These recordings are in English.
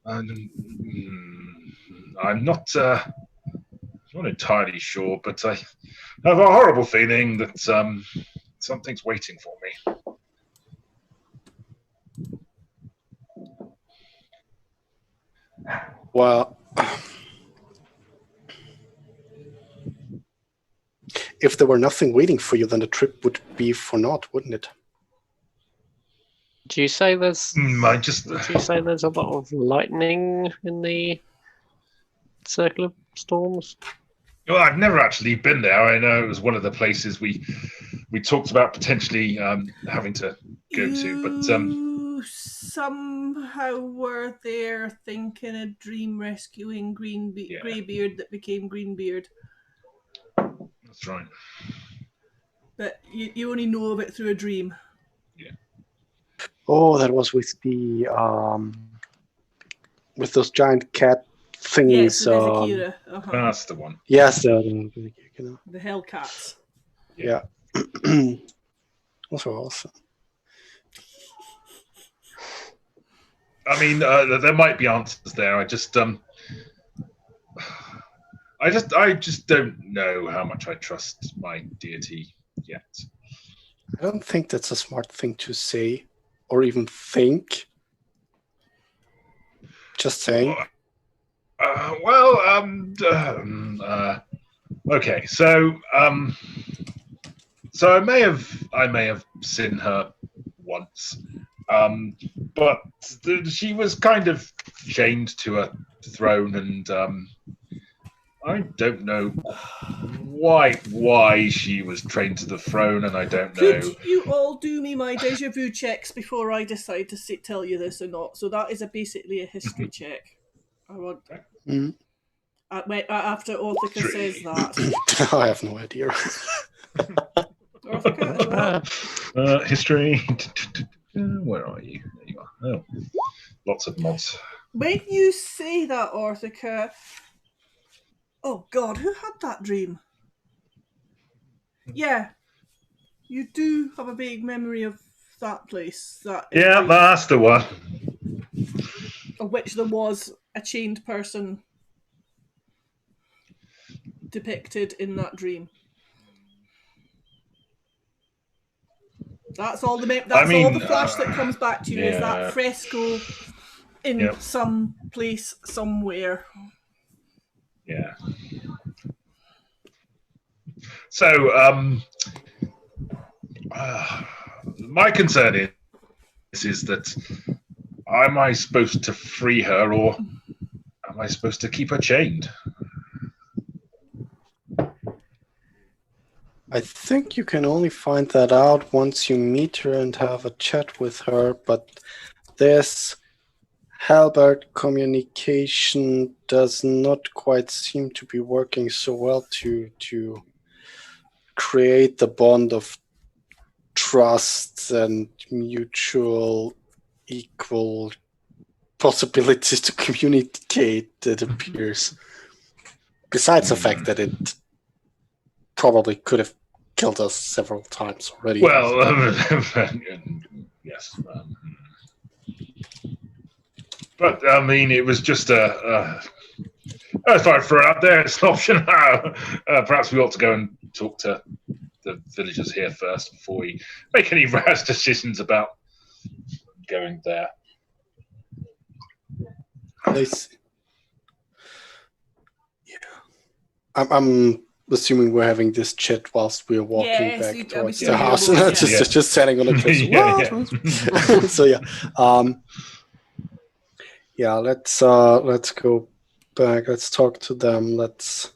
I'm not entirely sure, but I have a horrible feeling that something's waiting for me. Well, if there were nothing waiting for you, then the trip would be for naught, wouldn't it? Do you say there's? Do you say there's a lot of lightning in the Circle of Storms? Well, I've never actually been there. I know it was one of the places we talked about potentially having to go to, but somehow were there thinking a dream rescuing Greybeard that became Greenbeard. That's right. But you only know of it through a dream. Yeah. Oh, that was with the with those giant cat thingies. Yes, the That's the one. Yes, the Hellcats. Yeah. Also awesome. I mean, there might be answers there. I just don't know how much I trust my deity yet. I don't think that's a smart thing to say, or even think. Just saying. Okay, so I may have seen her once, but she was kind of chained to a throne, and I don't know why she was trained to the throne, and I don't know. Could you all do me my deja vu checks before I decide to tell you this or not? So that is basically a history check. I want. After Orthica says that. I have no idea. History. Where are you? There you are. Oh, lots of mods. When you say that, Orthica, oh God, who had that dream? Yeah, you do have a vague memory of that place. That's the one. Of which there was a chained person depicted in that dream. That's all the all the flash that comes back to you is that fresco in some place somewhere. Yeah. So my concern is that am I supposed to free her, or am I supposed to keep her chained? I think you can only find that out once you meet her and have a chat with her, but this halberd communication does not quite seem to be working so well to create the bond of trust and mutual equal possibilities to communicate, it appears. Besides the fact that it probably could have killed us several times already. Well, yes. But, I mean, it was just I thought I'd throw it out there. It's an option. Perhaps we ought to go and talk to the villagers here first before we make any rash decisions about going there. Yeah. I'm assuming we're having this chat whilst we're walking back towards the house. Just standing on the cliff. So let's go back. Let's talk to them. Let's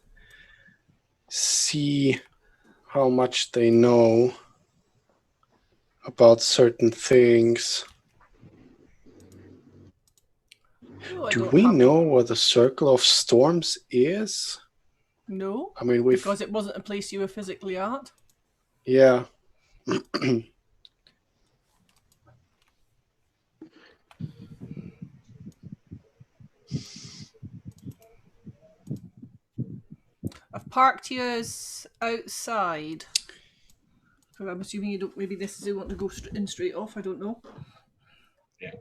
see how much they know about certain things. Do we know where the Circle of Storms is? No, I mean, because it wasn't a place you were physically at. Yeah. I've parked you outside. So I'm assuming you don't maybe necessarily want to go in straight off. I don't know. Yeah.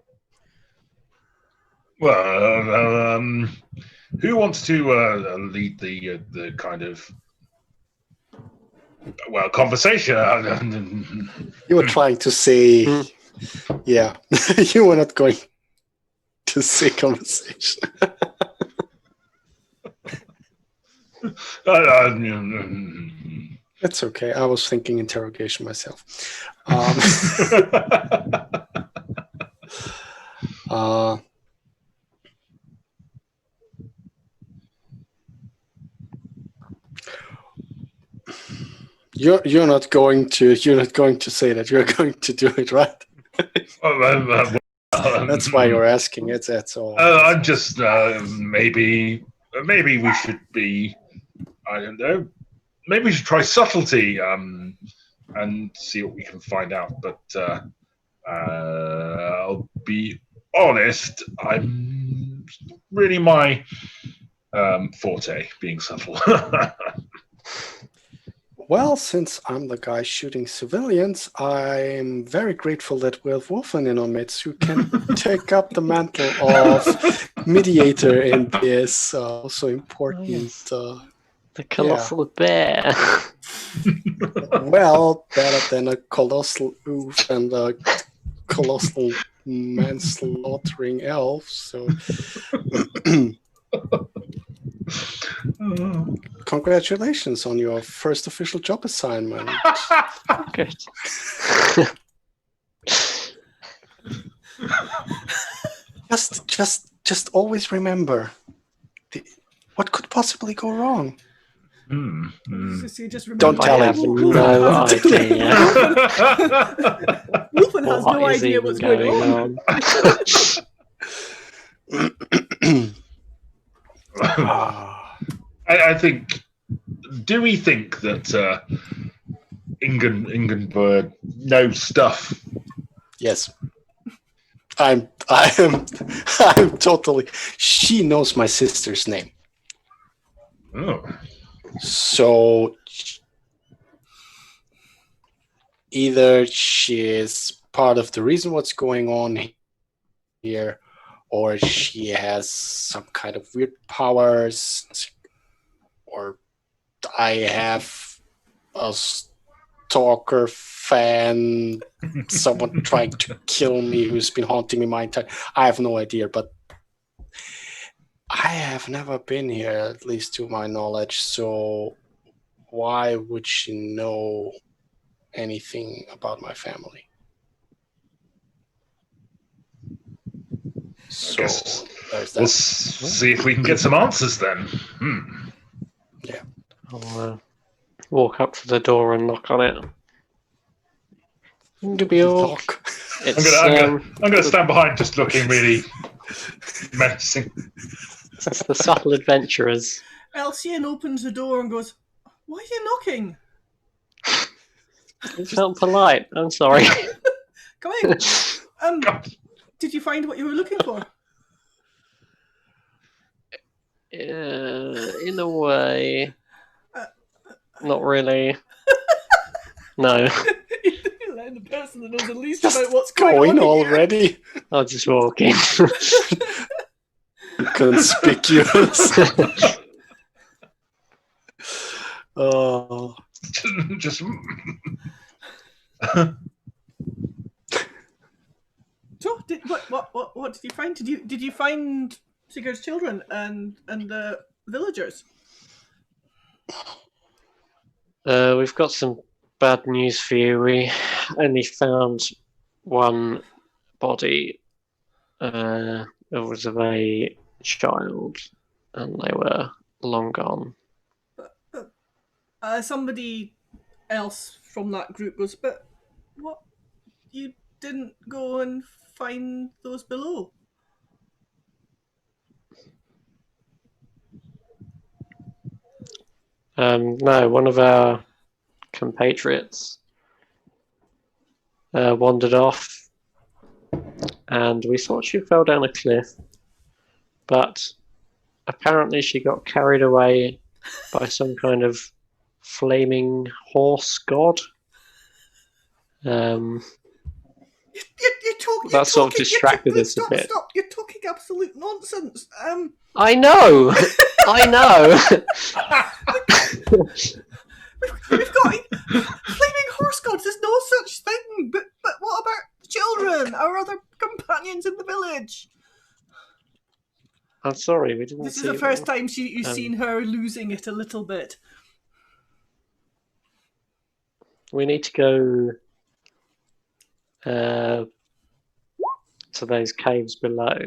Well, who wants to lead the kind of conversation? You were trying to say, yeah, you were not going to say conversation. It's okay. I was thinking interrogation myself. You're not going to say that. You're going to do it, right? That's why you're asking it. That's all. I'm just maybe we should be. I don't know. Maybe we should try subtlety and see what we can find out. But I'll be honest. I'm really my forte being subtle. Well, since I'm the guy shooting civilians, I'm very grateful that we have Wolfen in our midst who can take up the mantle of mediator in this also important. The colossal bear. Well, better than a colossal oof and a colossal manslaughtering elf. So. Congratulations on your first official job assignment. Good. Just always remember, what could possibly go wrong? So just Don't tell I have him. no idea. Wolfen has no idea what's going on. I think. Do we think that Ingenberg knows stuff? Yes. I'm totally. She knows my sister's name. Oh. So either she is part of the reason what's going on here, or she has some kind of weird powers, or I have a stalker fan, someone trying to kill me who's been haunting me my entire... I have no idea, but I have never been here, at least to my knowledge, so why would she know anything about my family? So there's that. We'll see if we can get some answers then. Yeah. I'll walk up to the door and knock on it. Ingeborg. I'm gonna stand behind, just looking really menacing. That's the subtle adventurers. Elsian opens the door and goes, "Why are you knocking? It felt polite. I'm sorry. Come in. Did you find what you were looking for?" In a way. Not really. No. You're letting the person that knows the least Just about what's going on already. I'll just walk in. Conspicuous. Oh. Just. So, what did you find? Did you find Sigurd's children and the villagers? We've got some bad news for you. We only found one body. It was of a child, and they were long gone. Somebody else from that group goes, "But what? You didn't go and find those below?" No, one of our compatriots wandered off, and we thought she fell down a cliff, but apparently she got carried away by some kind of flaming horse god. You talk. That sort of distracted us a bit. Stop! You're talking absolute nonsense. I know. I know. We've got flaming horse gods. There's no such thing. But what about children? Our other companions in the village? I'm sorry, we didn't. This is see the first them. time you've seen her losing it a little bit. We need to go to those caves below.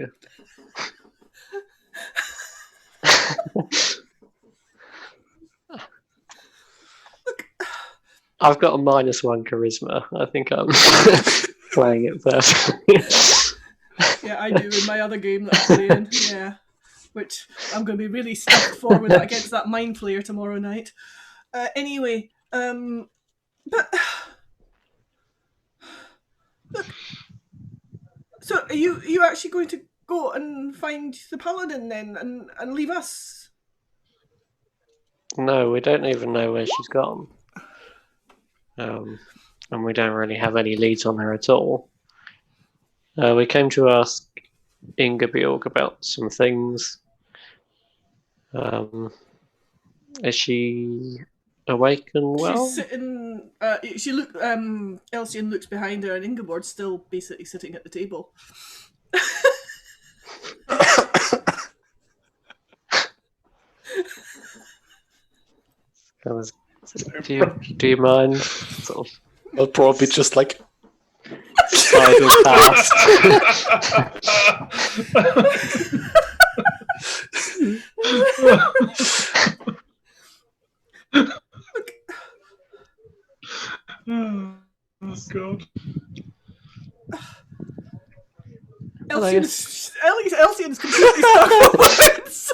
I've got a -1 charisma. I think I'm playing it first. Yeah, I do in my other game that I'm playing. Yeah, which I'm going to be really stuck for with that against that mind flayer tomorrow night. Anyway, but look, so are you actually going to go and find the paladin then, and leave us? No, we don't even know where she's gone. And we don't really have any leads on her at all. We came to ask Ingeborg about some things. Is she awake and well? She's sitting. Elsian looks behind her, and Ingeborg's still basically sitting at the table. Do you mind? Sort of I'll probably just like sidle past. Oh God. Elsian's completely stuck for words.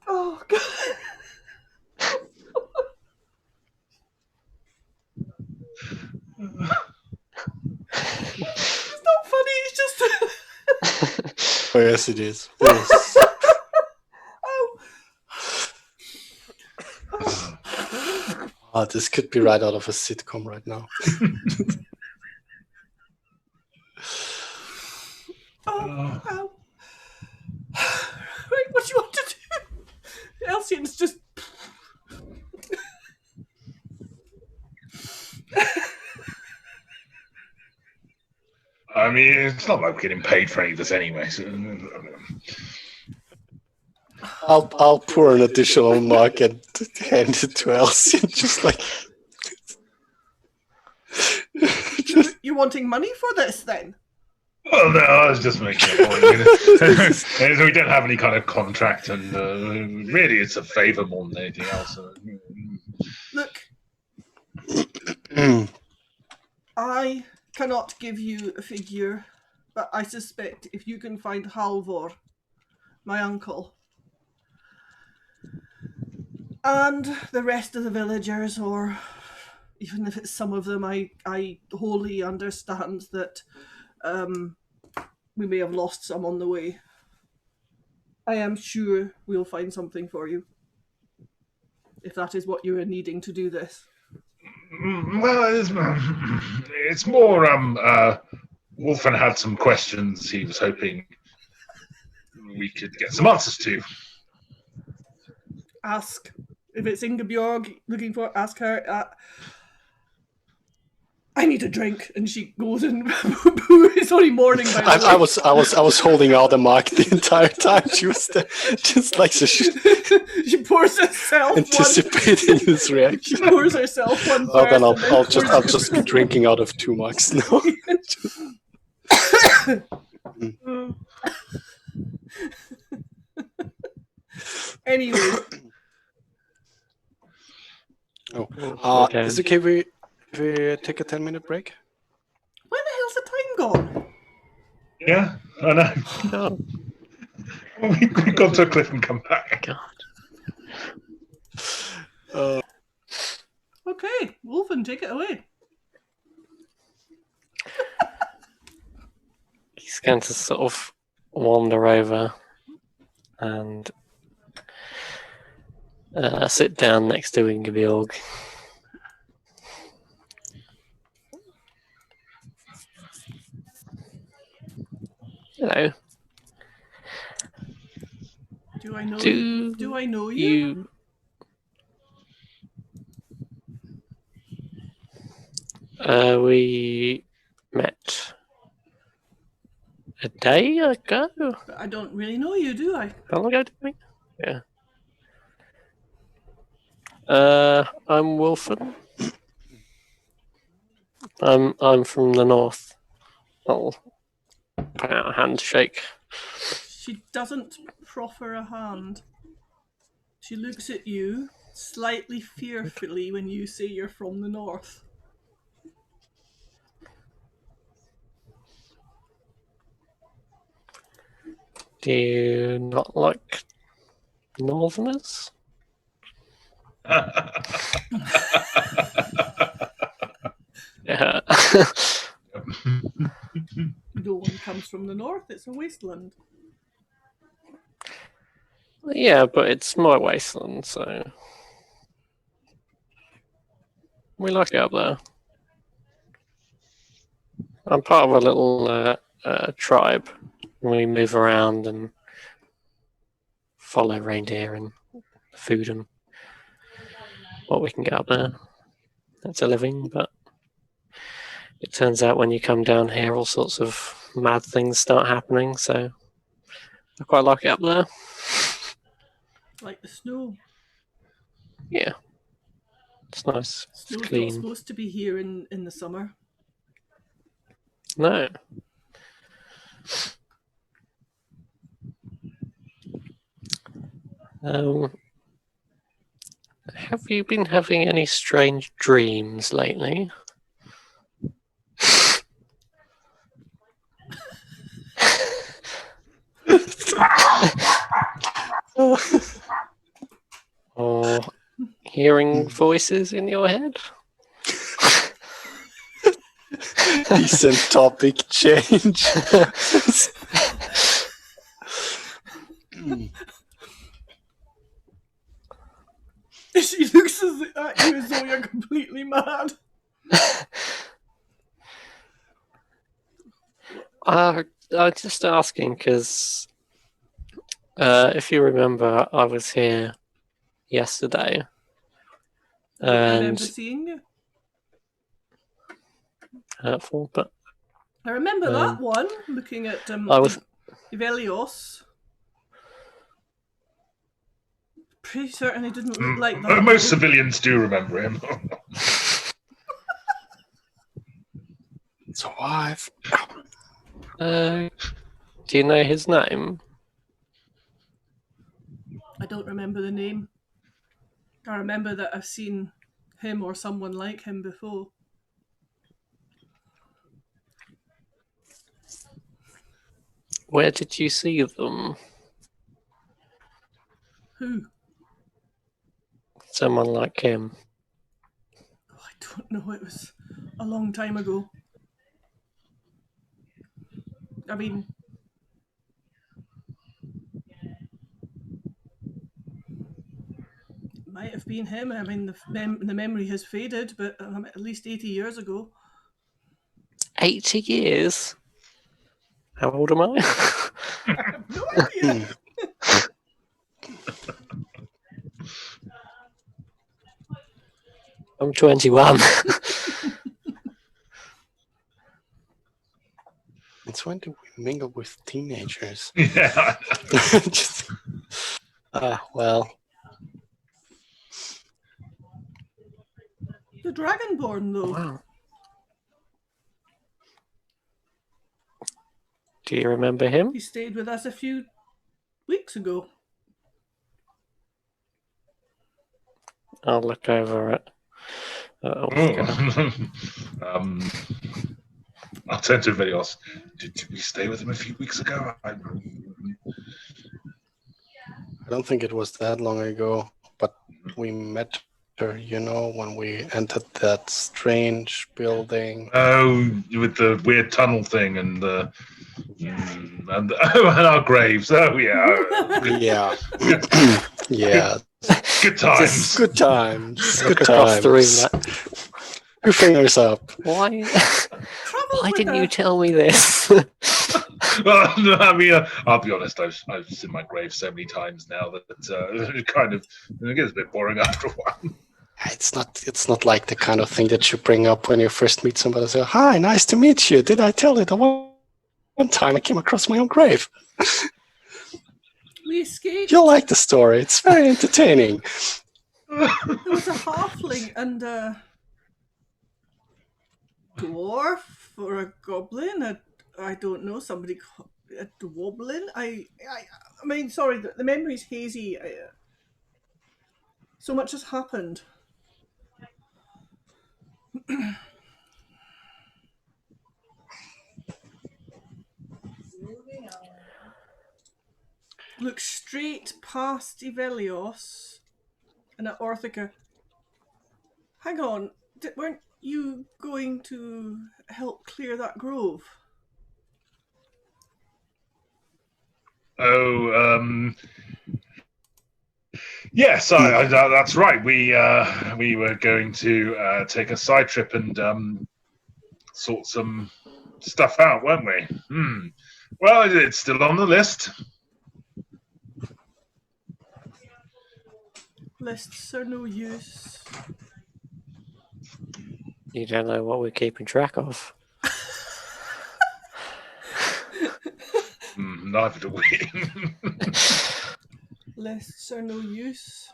Oh God. It's not funny, it's just Oh yes, it is. Yes. Oh, this could be right out of a sitcom right now. Ow. Right, what do you want to do? Elsian's just... I mean, it's not like we're getting paid for any of this anyway. So... I'll pour an additional mark and hand it to Elsie, just like. You wanting money for this then? Well, no, I was just making a point. We don't have any kind of contract, and really, it's a favour more than anything else. Look, I cannot give you a figure, but I suspect if you can find Halvor, my uncle, and the rest of the villagers, or even if it's some of them, I wholly understand that we may have lost some on the way. I am sure we'll find something for you, if that is what you are needing to do this. Well, it's more. Wolfen had some questions he was hoping we could get some answers to. Ask. If it's Ingeborg looking for, ask her. I need a drink, and she goes and it's only morning by the way. I was holding out a mark the entire time. She was there, just like so she pours herself anticipating one. this reaction. She pours herself one. Oh, then I'll first, just be drinking out of 2 marks now. Anyway. Is it okay if we take a 10-minute break? When the hell's the time gone? Yeah, I know. Oh. We've gone to a cliff and come back. God. Okay, Wolfen, take it away. He's going to sort of wander over and sit down next to Ingeborg. Hello. Do I know Do you? Do I know you? We met a day ago. But I don't really know you, do I? How long ago did we? Yeah. I'm Wolfen. I'm from the north. I'll put out a handshake. She doesn't proffer a hand. She looks at you slightly fearfully when you say you're from the north. Do you not like northerners? Yeah. No one comes from the north, it's a wasteland. Yeah, but it's my wasteland, so we like it up there. I'm part of a little tribe. We move around and follow reindeer and food and what we can get up there. It's a living, but it turns out when you come down here, all sorts of mad things start happening, so I quite like it up there. Like the snow. Yeah. It's nice. It's Snow's not clean. supposed to be here in the summer. No. Have you been having any strange dreams lately? Or hearing voices in your head? Decent topic change. She looks at you as though you're completely mad. I'm just asking because if you remember, I was here yesterday. I don't remember And seeing you. hurtful, but I remember that one, looking at I was Ivelios. Pretty certain it didn't look like that. Most civilians do remember him. So I've do you know his name? I don't remember the name. I remember that I've seen him or someone like him before. Where did you see them? Who? Someone like him. Oh, I don't know. It was a long time ago. I mean, it might have been him. I mean, the memory has faded, but at least 80 years ago. 80 years? How old am I? I have no idea. I'm 21. It's when do we mingle with teenagers? Yeah. Just, Well, The Dragonborn, though. wow. Do you remember him? He stayed with us a few weeks ago. I'll look over it. I'll turn to Vilios. Did we stay with him a few weeks ago? I don't think it was that long ago, but we met her, when we entered that strange building. Oh, with the weird tunnel thing and and our graves. Oh yeah. Yeah. Yeah. Good times. Good times. Look Good across the room. times. Two fingers up. Why? Travel Why with didn't her. you tell me this? Well, no, I mean, I'll be honest. I've seen my grave so many times now that it kind of it gets a bit boring after a while. It's not like the kind of thing that you bring up when you first meet somebody. Say, "Hi, nice to meet you. Did I tell you that one time I came across my own grave?" We escaped. You'll like the story. It's very entertaining. There was a halfling and a dwarf or a goblin. I don't know. Somebody a dwoblin. I mean, sorry. The memory's hazy. So much has happened. Look straight past Ivelios and at Orthica. Hang on, weren't you going to help clear that grove? Oh, yes, that's right. We were going to take a side trip and sort some stuff out, weren't we? Well, it's still on the list. Lists are no use. You don't know what we're keeping track of. Neither do we. Lists are no use.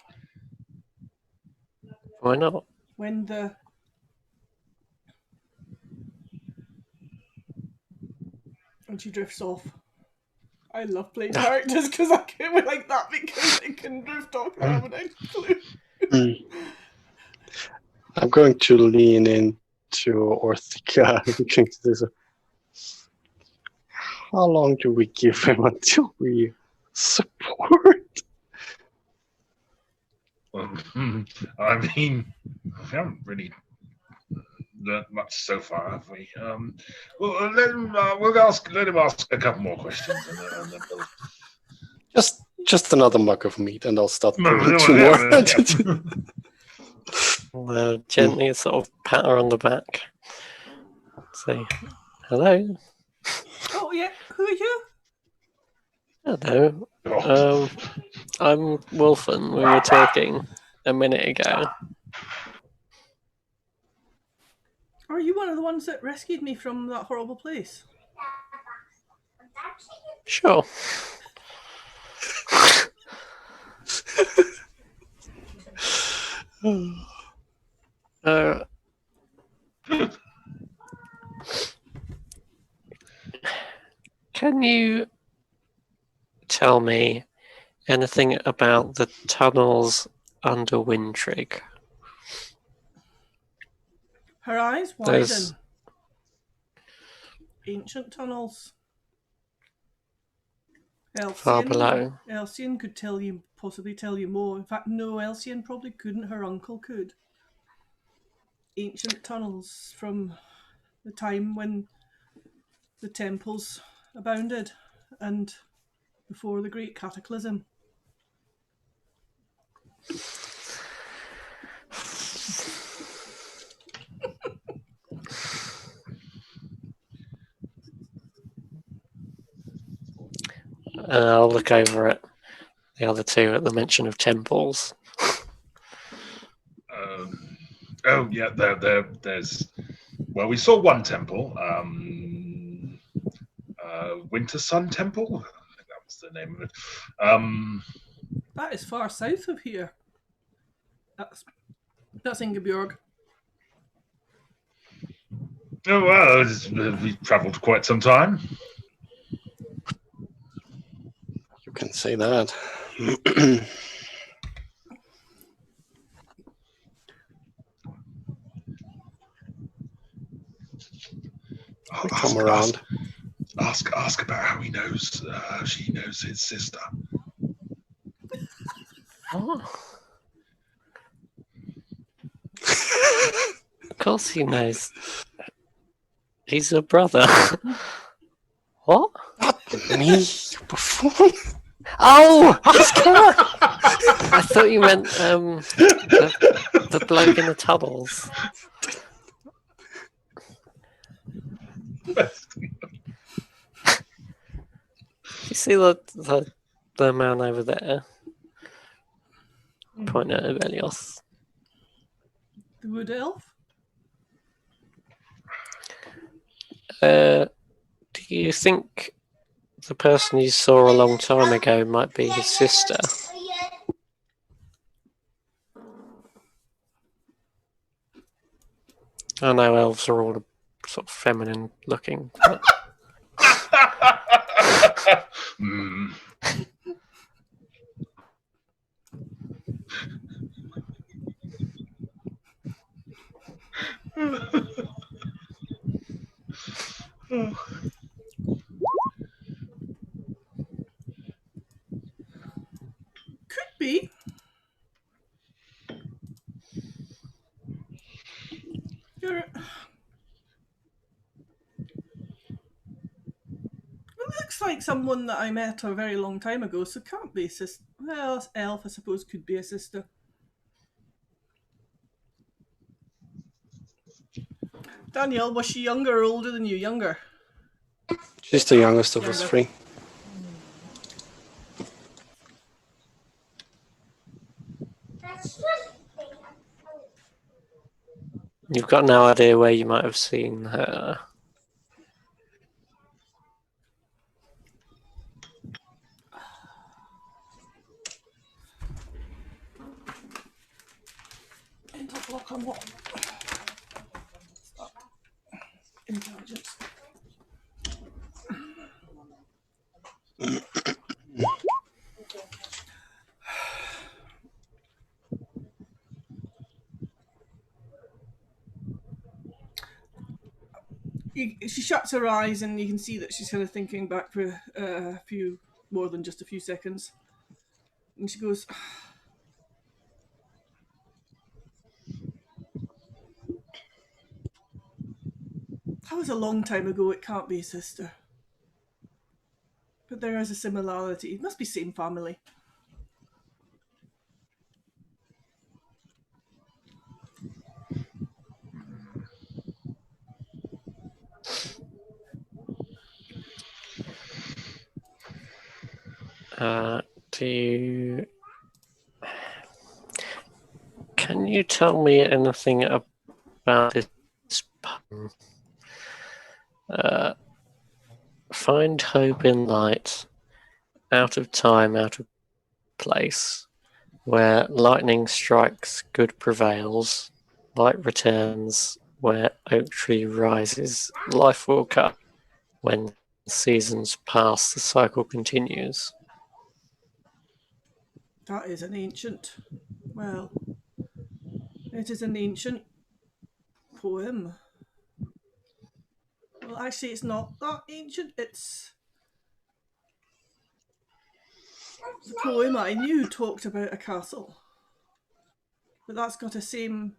Why not? When she drifts off. I love playing characters because I can be like that because they can drift off and I have an clue. I'm going to lean into Orthica. How long do we give him until we support? I mean, we haven't really learned much so far, have we? Well, let him ask a couple more questions, and then we'll... Just another mug of meat, and I'll start No, pulling two more. Well, gently sort of pat her on the back. Say, hello. Oh yeah, who are you? Hello. Oh. I'm Wolfen. We were talking a minute ago. Are you one of the ones that rescued me from that horrible place? Sure. Can you tell me anything about the tunnels under Wintrig? Her eyes widen. There's- Ancient tunnels. Far below. Elsian could possibly tell you more. In fact, no, Elsian probably couldn't. Her uncle could. Ancient tunnels from the time when the temples abounded and before the Great Cataclysm. I'll look over at the other two at the mention of temples. Oh yeah, there's. Well, we saw one temple, Winter Sun Temple. I think that was the name of it. That is far south of here. That's Ingeborg. Oh well, we've travelled quite some time. You can say that. Come around. Ask about how he knows. She knows his sister. What? Of course he knows. He's a brother. What? Not me, you buffoon. Oh! I thought you meant the bloke in the tunnels. You see the man over there? Point at Abelios. The wood elf? Do you think the person you saw a long time ago might be his sister? I know elves are all sort of feminine looking. But... Could be. It looks like someone that I met a very long time ago, so it can't be a sister. Well, elf, I suppose, could be a sister. Danielle, was she younger or older than you? Younger. She's the youngest of us three. You've got no idea where you might have seen her. Interlock on what? Intelligence. She shuts her eyes and you can see that she's kind of thinking back for a few, more than just a few seconds. And she goes, that was a long time ago, it can't be a sister. But there is a similarity. It must be same family. Can you tell me anything about this poem? Find hope in light, out of time, out of place, where lightning strikes, good prevails, light returns, where oak tree rises, life will come. When seasons pass, the cycle continues. That is an ancient, well, it is an ancient poem. Well, actually, it's not that ancient. It's the poem I knew talked about a castle, but that's got a same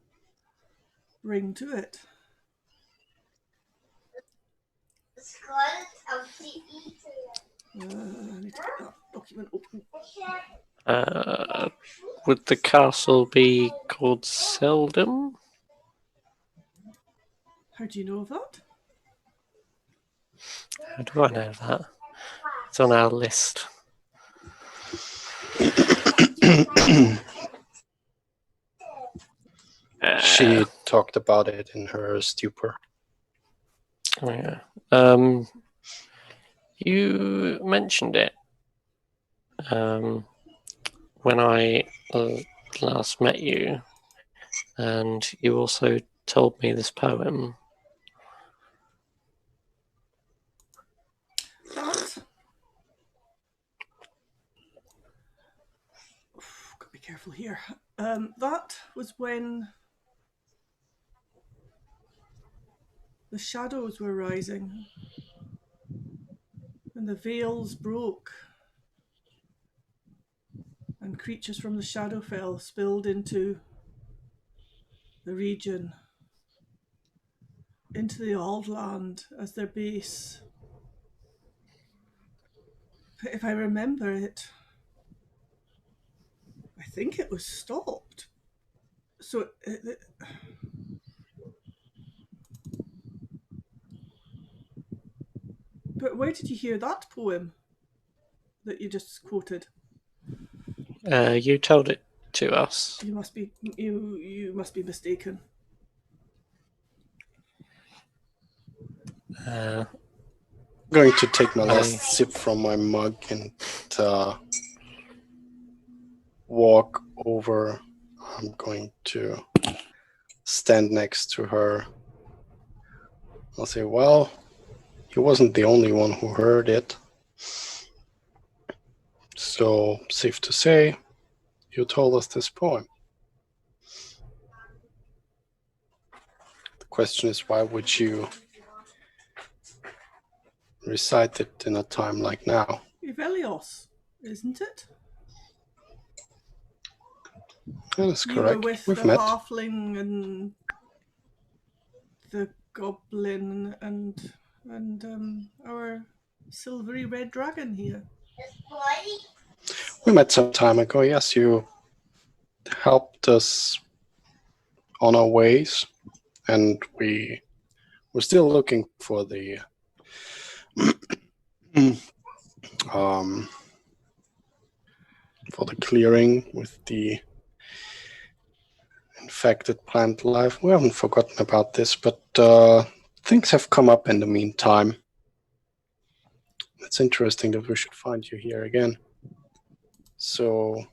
ring to it. I need to get that document open. Would the castle be called Seldom? How do you know of that? How do I know that? It's on our list. She talked about it in her stupor. Oh, yeah. You mentioned it when I last met you, and you also told me this poem. That. Gotta be careful here. That was when the shadows were rising and the veils broke and creatures from the Shadowfell spilled into the region, into the Eaoldland as their base. But if I remember it, I think it was stopped. So but where did you hear that poem that you just quoted? You told it to us. You must be mistaken. Uh, I'm going to take my last sip from my mug and walk over. I'm going to stand next to her. I'll say, well, he wasn't the only one who heard it. So, safe to say, you told us this poem. The question is, why would you recite it in a time like now? Ivelios, isn't it? That is You correct. were with We've the met. halfling and the goblin and our silvery red dragon here. We met some time ago. Yes, you helped us on our ways, and we were still looking for the clearing with the infected plant life. We haven't forgotten about this, but things have come up in the meantime. It's interesting that we should find you here again. So,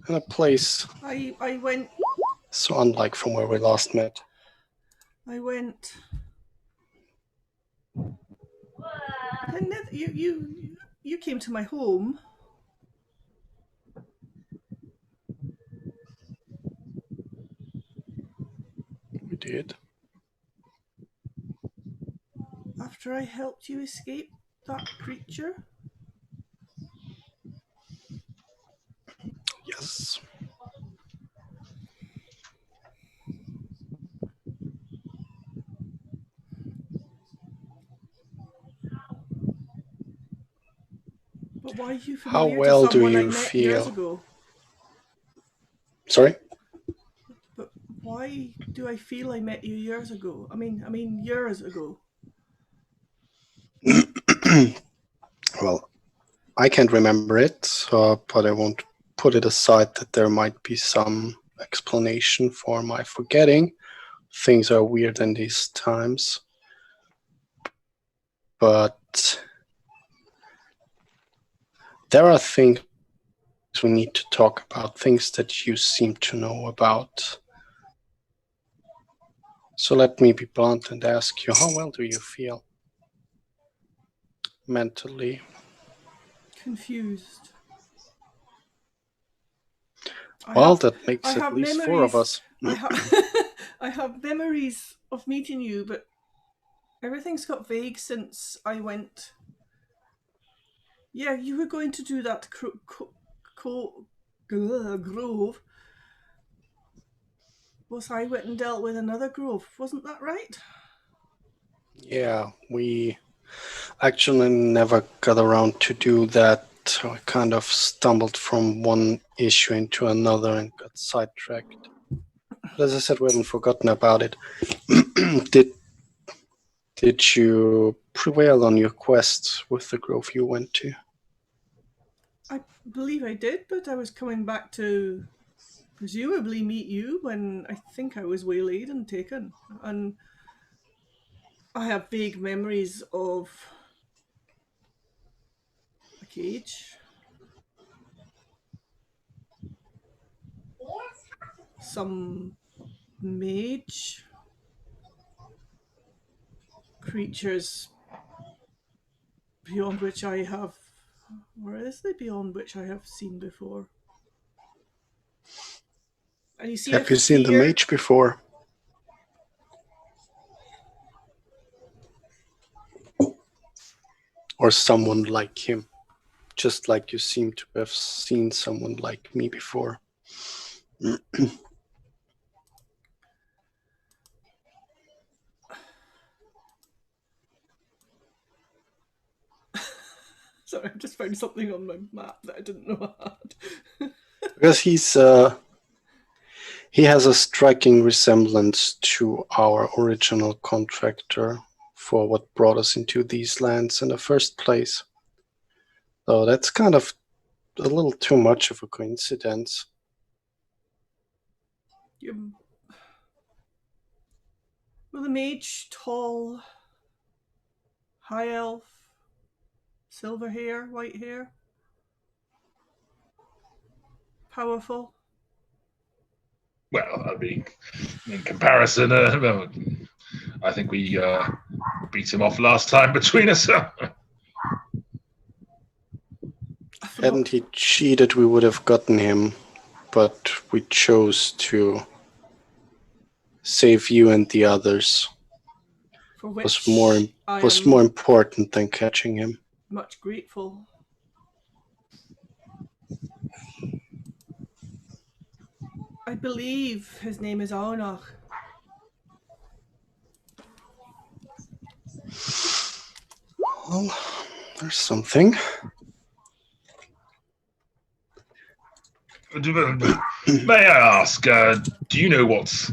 in a place I went. so unlike from where we last met. I went. And you came to my home. We did. After I helped you escape that creature. Yes. But why are you How familiar well to someone do I you met years feel? ago? Sorry? But why do I feel I met you years ago? I mean years ago. Well, I can't remember it, but I won't put it aside that there might be some explanation for my forgetting. Things are weird in these times. But there are things we need to talk about, things that you seem to know about. So let me be blunt and ask you, how well do you feel mentally? Confused. Well, that makes at least four of us. I have memories of meeting you, but everything's got vague since I went. Yeah, you were going to do that grove. Was I went and dealt with another grove? Wasn't that right? Yeah, we actually never got around to do that. I kind of stumbled from one issue into another and got sidetracked. But as I said, we haven't forgotten about it. Did you prevail on your quest with the grove you went to? I believe I did, but I was coming back to presumably meet you when I think I was waylaid and taken. And I have vague memories of a cage. Some mage creatures beyond which I have, or is they beyond which I have seen before? And you see, Have you seen the mage before? Or someone like him? just like you seem to have seen someone like me before. Sorry, I just found something on my map that I didn't know I had. Because he has a striking resemblance to our original contractor for what brought us into these lands in the first place. So that's kind of a little too much of a coincidence. Well, the mage, tall, high elf, silver hair, white hair, powerful. Well, I mean, in comparison, I think we beat him off last time between us. Hadn't he cheated, we would have gotten him, but we chose to save you and the others. For which Was more important than catching him. Much grateful. I believe his name is Aonach. Well, there's something. May I ask, do you know what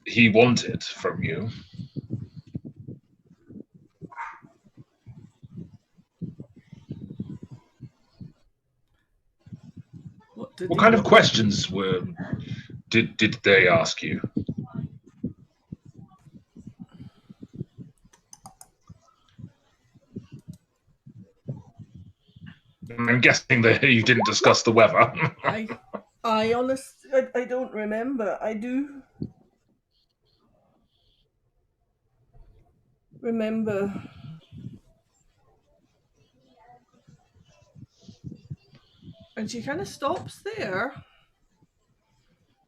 he wanted from you? What kind of questions did they ask you? I'm guessing that you didn't discuss the weather. I honestly, I don't remember. I do remember. And she kind of stops there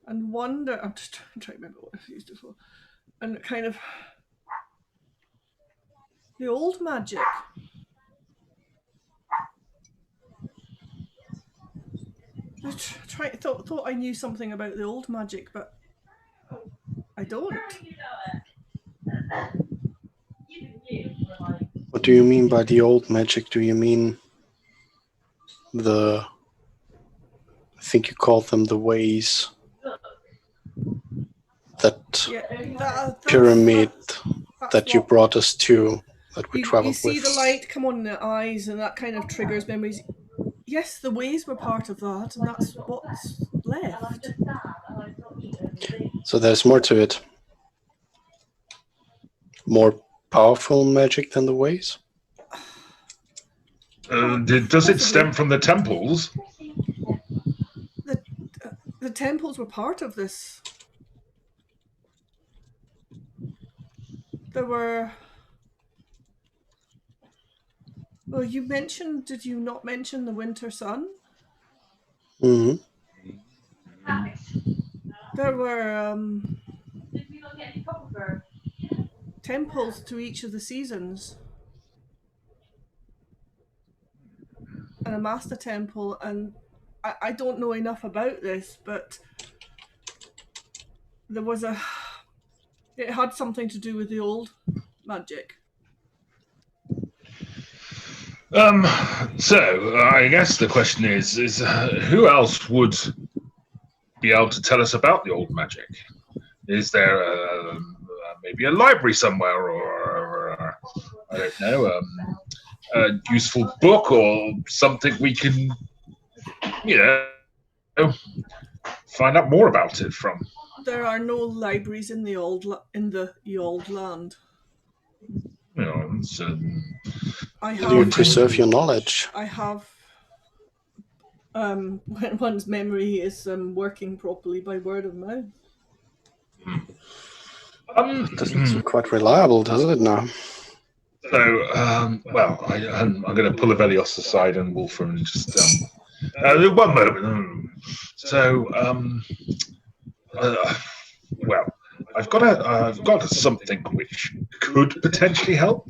and wonder. I'm just trying to remember what I used it for. And kind of the old magic. I thought I knew something about the old magic, but I don't. What do you mean by the old magic? Do you mean I think you called them the ways, that pyramid that you brought us to, that we traveled with? You see the light come on in the eyes, and that kind of triggers memories. Yes, the ways were part of that, and that's what's left. So there's more to it. More powerful magic than the ways? Does it stem from the temples? The temples were part of this. There were... Well, you mentioned... Did you not mention the winter sun? Mm-hmm. There were temples to each of the seasons. And a master temple, and I don't know enough about this, but there was it had something to do with the old magic. So I guess the question is who else would be able to tell us about the old magic? Is there maybe a library somewhere, or I don't know, a useful book or something we can, find out more about it from? There are no libraries in the Eaoldland. Do you preserve your knowledge? I have. When one's memory is working properly by word of mouth. Doesn't seem quite reliable, does it now? So, I'm going to pull Avelios aside and Wolfram and just one moment. So, I've got something which could potentially help.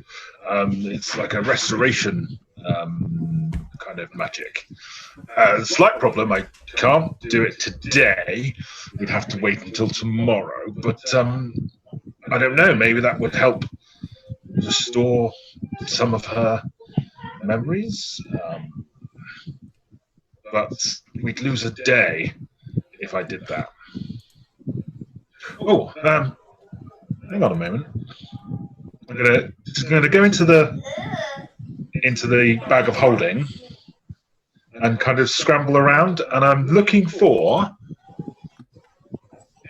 It's like a restoration kind of magic. Slight problem, I can't do it today. We'd have to wait until tomorrow. But I don't know, maybe that would help restore some of her memories. But we'd lose a day if I did that. Oh, hang on a moment. I'm gonna go into the bag of holding and kind of scramble around, and I'm looking for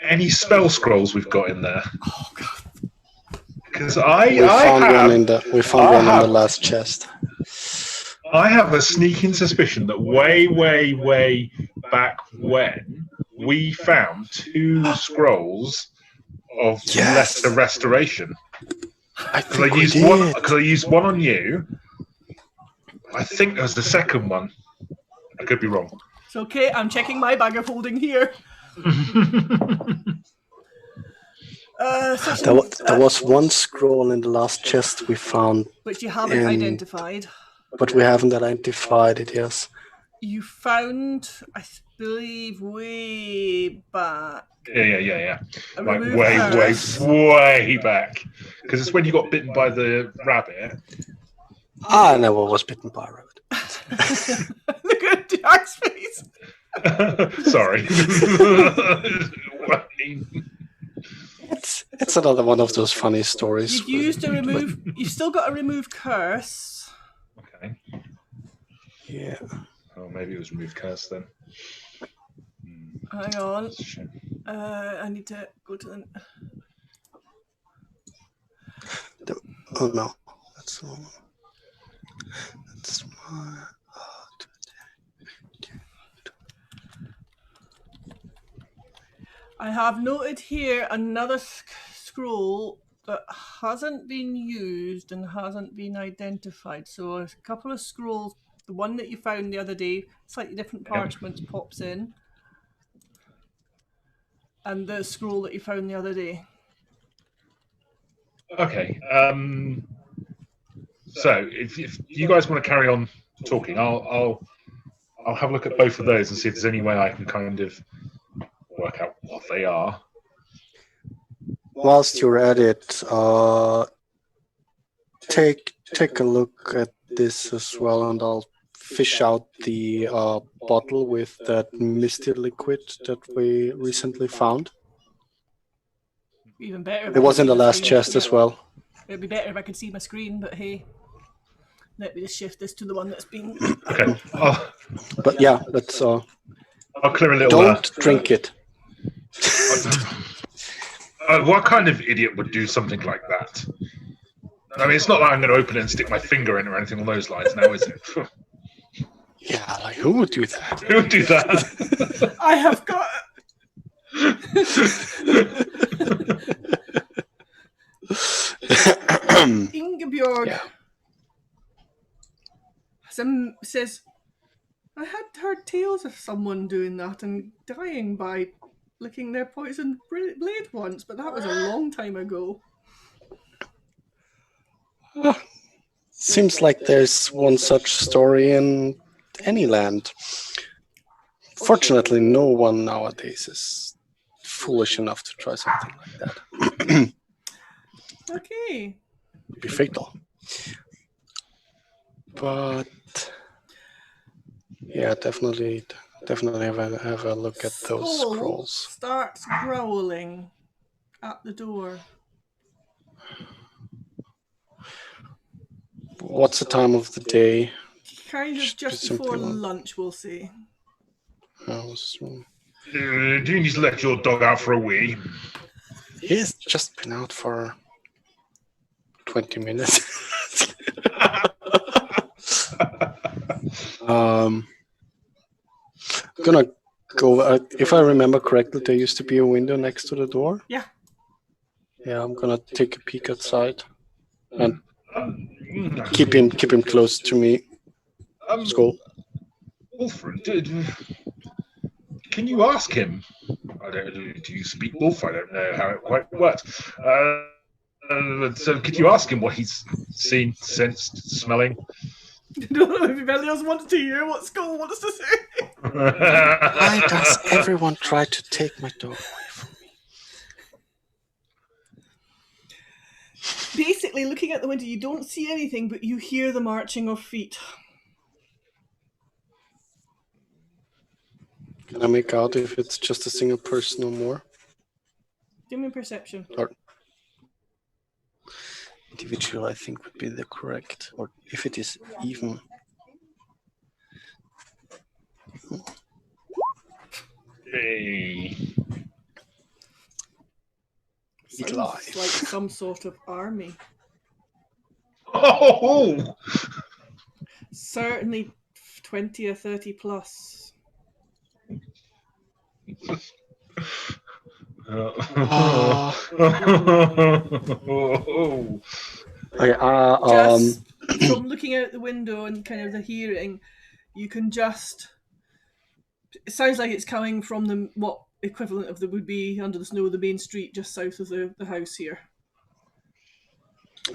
any spell scrolls we've got in there. Oh god! Because we found one in the last chest. I have a sneaking suspicion that way back when we found 2 scrolls of lesser restoration. Because I used one on you. I think there was the second one. I could be wrong. It's okay. I'm checking my bag of holding here. There was one scroll in the last chest we found, which you haven't identified. But we haven't identified it. Yes. You found, I believe, way back. Yeah. Like way back. Because it's when you got bitten by the rabbit. I never was bitten by a rabbit. Look at Jack's face. Sorry. It's another one of those funny stories. You've still got to remove curse. Okay. Yeah. Oh, maybe it was remove curse then. Hang on. I need to go to the... Oh no, that's my... I have noted here another scroll that hasn't been used and hasn't been identified. So a couple of scrolls, the one that you found the other day, slightly different parchments pops in. And the scroll that you found the other day. Okay. So if you guys want to carry on talking, I'll have a look at both of those and see if there's any way I can kind of work out what they are. Whilst you're at it, take a look at this as well, and I'll fish out the bottle with that misty liquid that we recently found. Even better. It was in the last chest as well. It'd be better if I could see my screen, but hey, let me just shift this to the one that's been. Okay. But yeah, let's. I'll clear a little. Don't drink it. What kind of idiot would do something like that? I mean, it's not like I'm going to open it and stick my finger in or anything along those lines now, is it? Yeah, like who would do that? Who would do that? I have got. Ingeborg says, I had heard tales of someone doing that and dying by licking their poisoned blade once, but that was a long time ago. Seems like there's one such story in any land. Fortunately, no one nowadays is foolish enough to try something like that. Okay. It'd be fatal. But yeah, definitely have a look at those scrolls. Starts growling at the door. What's the time of the day? Kind of just before lunch, we'll see. Do you need to let your dog out for a wee? He's just been out for 20 minutes. Gonna go. If I remember correctly, there used to be a window next to the door. Yeah. Yeah, I'm gonna take a peek outside and keep him close to me. Skull. Wolfred, can you ask him? Do you speak Wolf? I don't know how it quite works. So could you ask him what he's seen, sensed, smelling I don't know if anybody else wanted to hear what Skull wants to say. Why does everyone try to take my dog away from me? Basically, looking at the window, you don't see anything, but you hear the marching of feet. Can I make out if it's just a single person or more? Give me a perception. Or individual, I think, would be the correct. Or if it is even. Hey. Sounds like some sort of army. Oh! Certainly 20 or 30 plus. Okay, Just from looking out the window and kind of the hearing, you can just. It sounds like it's coming from the what equivalent of the would be under the snow, the main street just south of the house here.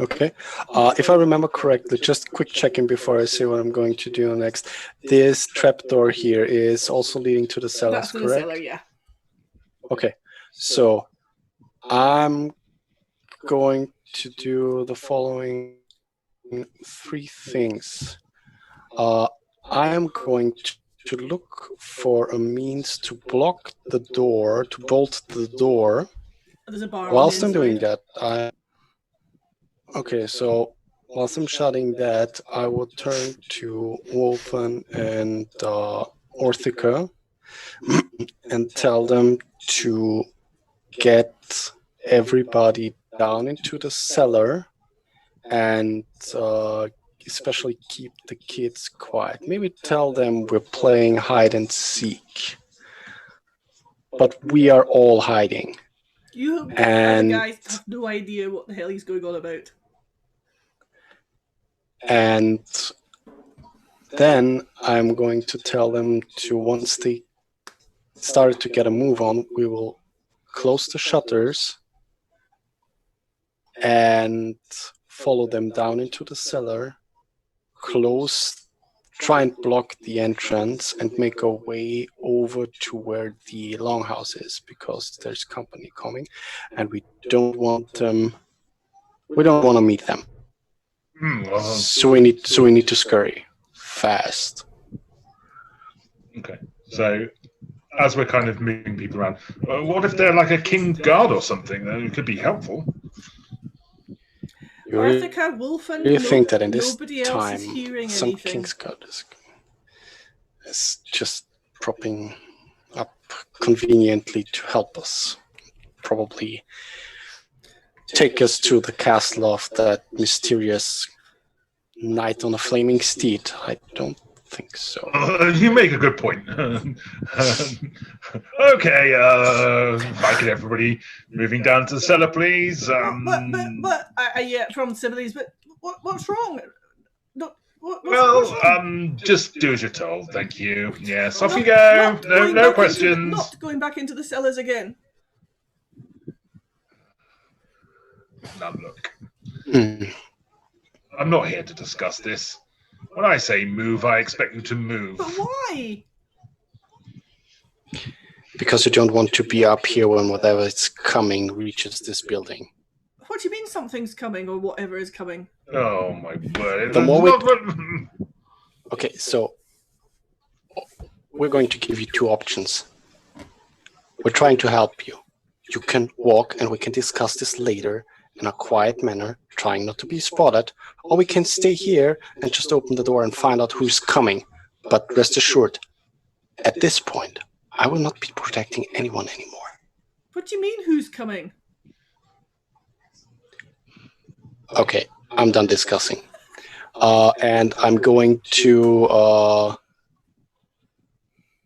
Okay. If I remember correctly, just quick check-in before I say what I'm going to do next. This trapdoor here is also leading to the cellars, That's to correct? the cellar, yeah. Okay. So I'm going to do the following 3 things. I am going to look for a means to block the door, to bolt the door. There's a bar. Whilst I'm doing that, so whilst I'm shutting that, I will turn to Wolfen and Orthica and tell them to get everybody down into the cellar and especially keep the kids quiet. Maybe tell them we're playing hide and seek, but we are all hiding. You and guys have no idea what the hell he's going on about. And then I'm going to tell them to, once they start to get a move on, we will close the shutters and follow them down into the cellar, try and block the entrance and make our way over to where the longhouse is, because there's company coming and we don't want to meet them. So we need to scurry fast. Okay. So as we're kind of moving people around, what if they're like a king's guard or something? Then it could be helpful. Arthika, Wolfen, do you think that in this nobody else time is hearing some anything? king's guard is just propping up conveniently to help us? Probably take us to the castle of that mysterious knight on a flaming steed. I don't think so. You make a good point. Okay, Mike and everybody moving down to the cellar, please. Yeah, from Sibley's, but what's wrong? Just do as you're told, thank you. Yes, off you go. No questions. Not going back into the cellars again. Now look, I'm not here to discuss this. When I say move, I expect you to move. But why? Because you don't want to be up here when whatever is coming reaches this building. What do you mean something's coming or whatever is coming? Oh my word. Okay, so we're going to give you 2 options. We're trying to help you. You can walk and we can discuss this later in a quiet manner, trying not to be spotted, or we can stay here and just open the door and find out who's coming. But rest assured, at this point, I will not be protecting anyone anymore. What do you mean, who's coming? Okay, I'm done discussing. And I'm going to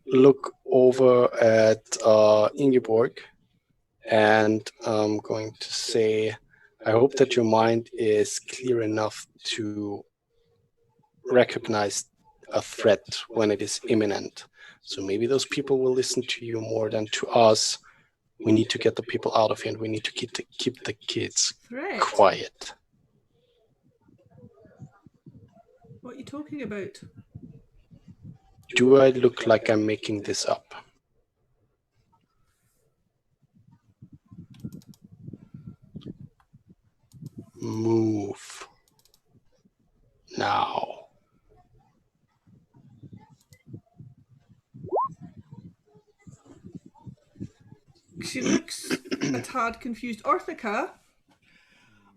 look over at Ingeborg, and I'm going to say, I hope that your mind is clear enough to recognize a threat when it is imminent. So maybe those people will listen to you more than to us. We need to get the people out of here, and we need to keep the kids quiet. What are you talking about? Do I look like I'm making this up? Move. Now. She looks a tad confused. Orthica,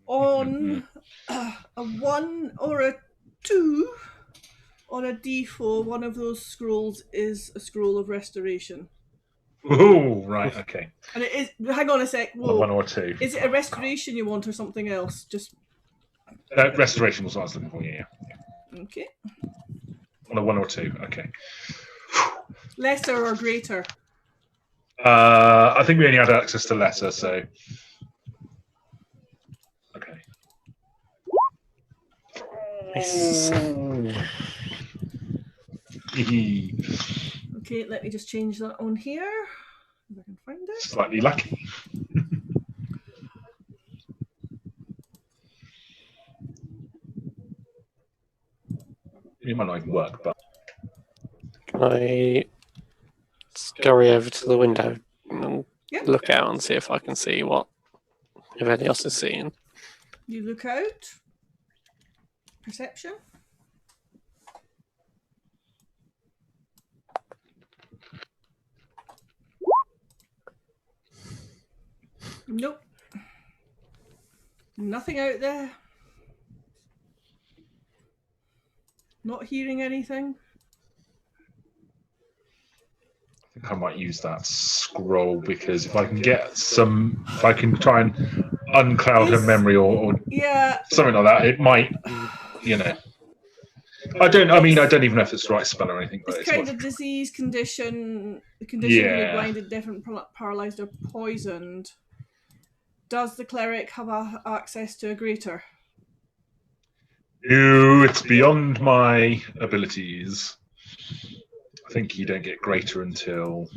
on a 1 or a 2 on a d4, one of those scrolls is a scroll of restoration. Oh, right, okay. And it is. Hang on a sec. Whoa. 1 or 2. Is it a restoration you want or something else? Just. Restoration was what I was looking for, yeah. Okay. On a 1 or 2, okay. Lesser or greater? I think we only had access to lesser, so. Okay. Okay, let me just change that on here. If I can find it. Slightly lucky. It might not even work, but. Can I scurry over to the window and look out and see if I can see what everybody else is seeing? You look out. Perception. Nope. Nothing out there. Not hearing anything. I think I might use that scroll because if I can if I can try and uncloud her memory or something like that, it might, I don't even know if it's the right spell or anything. But it's kind of disease condition. The condition can be blinded, deafened, paralyzed, or poisoned. Does the cleric have access to a greater? No, it's beyond my abilities. I think you don't get greater until.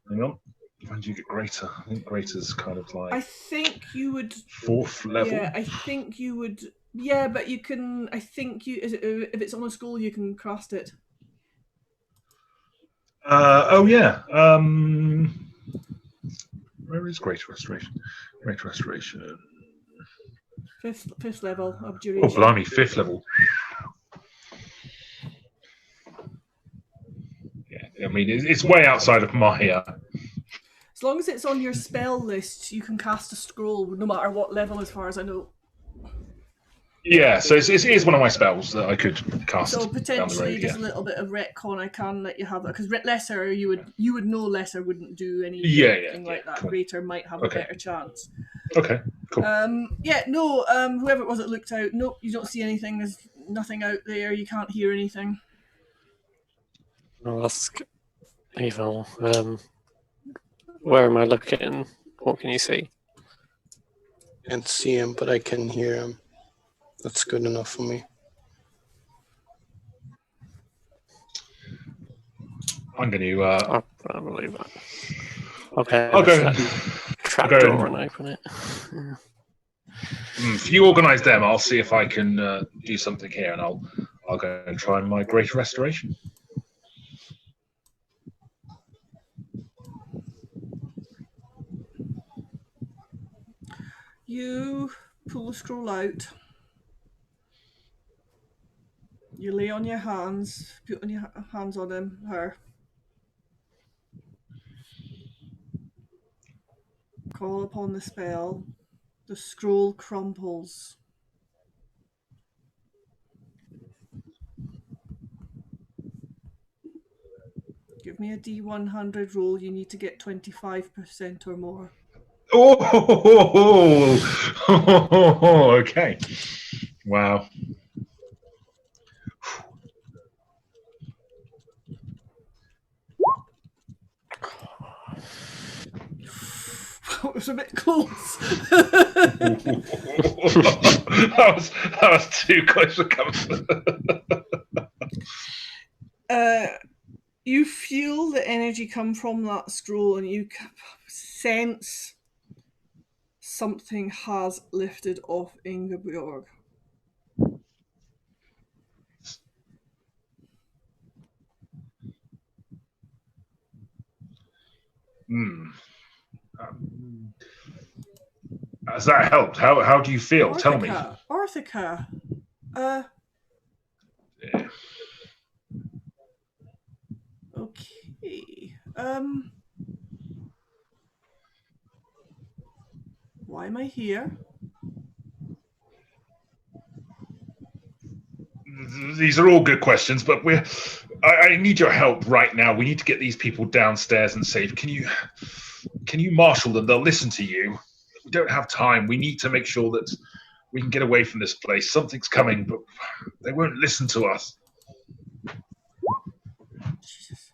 Hang on. When do you get greater? I think greater's kind of like. I think you would. 4th level. Yeah, I think you would. Yeah, but you can. I think you. If it's on a scroll, you can cast it. Oh yeah. Where is Greater Restoration? Greater Restoration. Fifth level of duration. Oh, blimey, 5th level. Yeah, I mean, it's way outside of my... As long as it's on your spell list, you can cast a scroll no matter what level, as far as I know. Yeah, so it is one of my spells that I could cast. So potentially, road, just a little bit of retcon. I can let you have that because lesser, you would know lesser wouldn't do anything like that. Cool. Greater might have a better chance. Okay, cool. Whoever it was that looked out. Nope, you don't see anything. There's nothing out there. You can't hear anything. I'll ask Evil. Where am I looking? What can you see? Can't see him, but I can hear him. That's good enough for me. I'm going to... I believe that. Okay. I'll go... Trap door and open it. Yeah. If you organise them, I'll see if I can do something here, and I'll go and try my Greater Restoration. You pull the scroll out. You lay on your hands, put on your hands on her. Call upon the spell. The scroll crumples. Give me a D100 roll. You need to get 25% or more. Oh, okay. Wow. It was a bit close. that was too close for comfort. You feel the energy come from that scroll, and you sense something has lifted off Ingeborg. Has that helped? How do you feel? Tell me. Orthica. Yeah. Okay. Why am I here? These are all good questions, but I need your help right now. We need to get these people downstairs and safe. Can you marshal them? They'll listen to you. We don't have time. We need to make sure that we can get away from this place. Something's coming, but they won't listen to us. Jesus.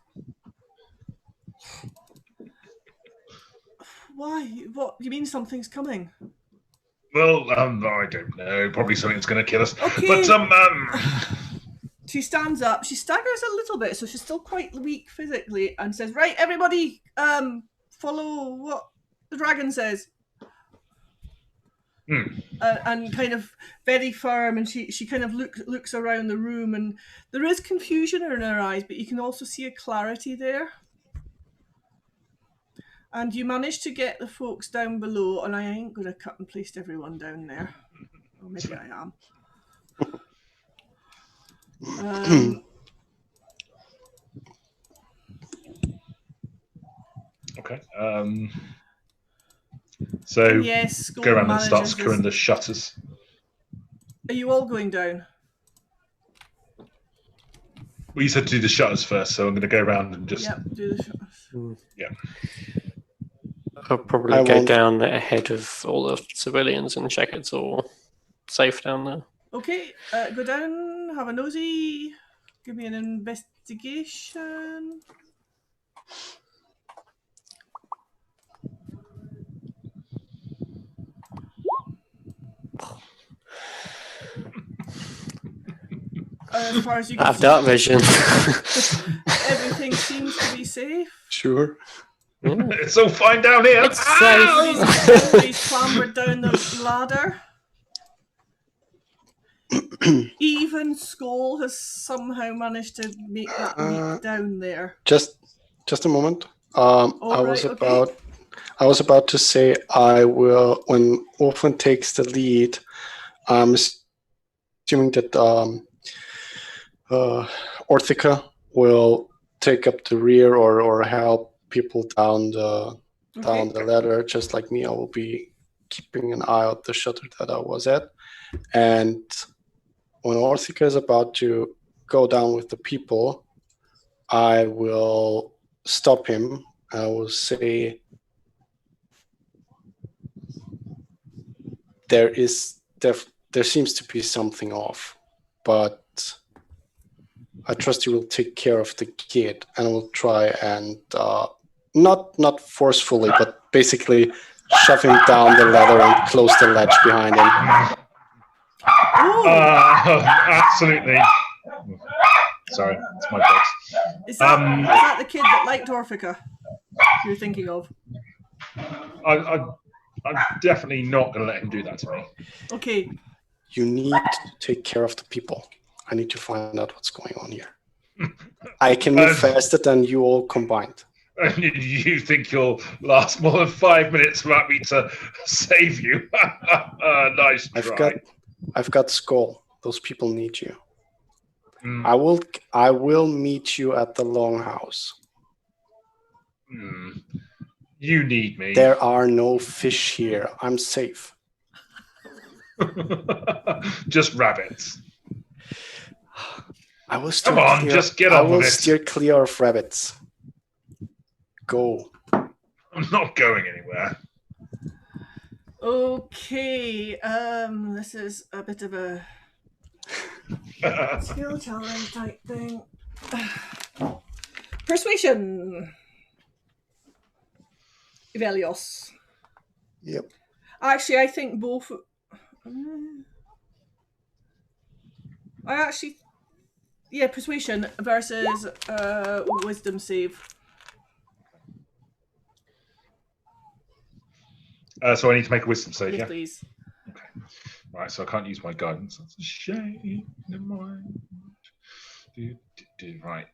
Why? What? You mean something's coming? Well, I don't know. Probably something that's going to kill us. Okay. But She stands up. She staggers a little bit, so she's still quite weak physically, and says, "Right, everybody, follow what the dragon says." And kind of very firm, and she kind of looks around the room, and there is confusion in her eyes, but you can also see a clarity there. And you manage to get the folks down below, and I ain't going to cut and paste everyone down there. Or maybe I am. Okay. So yes, go around and start securing the shutters. Are you all going down? Well, you said to do the shutters first, so I'm going to go around and just... Yep, do the shutters. Yeah. I'll probably go down ahead of all the civilians and check it's all safe down there. Okay, go down, have a nosy, give me an investigation. As far as you can I have dark vision. everything seems to be safe. Sure. Yeah. It's all fine down here. It's safe. Everybody's clambered down the ladder. Even Skull has somehow managed to make that leap down there. Just a moment. I was about to say I will when Orphan takes the lead. I'm assuming that Orthica will take up the rear or help people down the ladder. Just like me, I will be keeping an eye out the shutter that I was at, and when Orthica is about to go down with the people, I will stop him. I will say, there seems to be something off, but I trust you will take care of the kid, and I will try and not forcefully, but basically shove him down the ladder and close the latch behind him. Absolutely. Sorry, it's my box. Is that the kid that liked Orphica you're thinking of? I'm definitely not going to let him do that to me. Okay. You need to take care of the people. I need to find out what's going on here. I can move faster than you all combined. You think you'll last more than 5 minutes without me to save you? Nice try. I've got Skull. Those people need you. I will meet you at the Longhouse. You need me. There are no fish here. I'm safe. Just rabbits. I will steer Come on, clear. just get I on will with it. steer clear of rabbits. Go. I'm not going anywhere. Okay, this is a bit of a skill challenge type thing. Persuasion. Velios. Yep. Actually, I think both. Persuasion versus wisdom save. So I need to make a wisdom save, Yes, yeah? please. Okay. Right, so I can't use my guidance. That's a shame. Never mind. Right.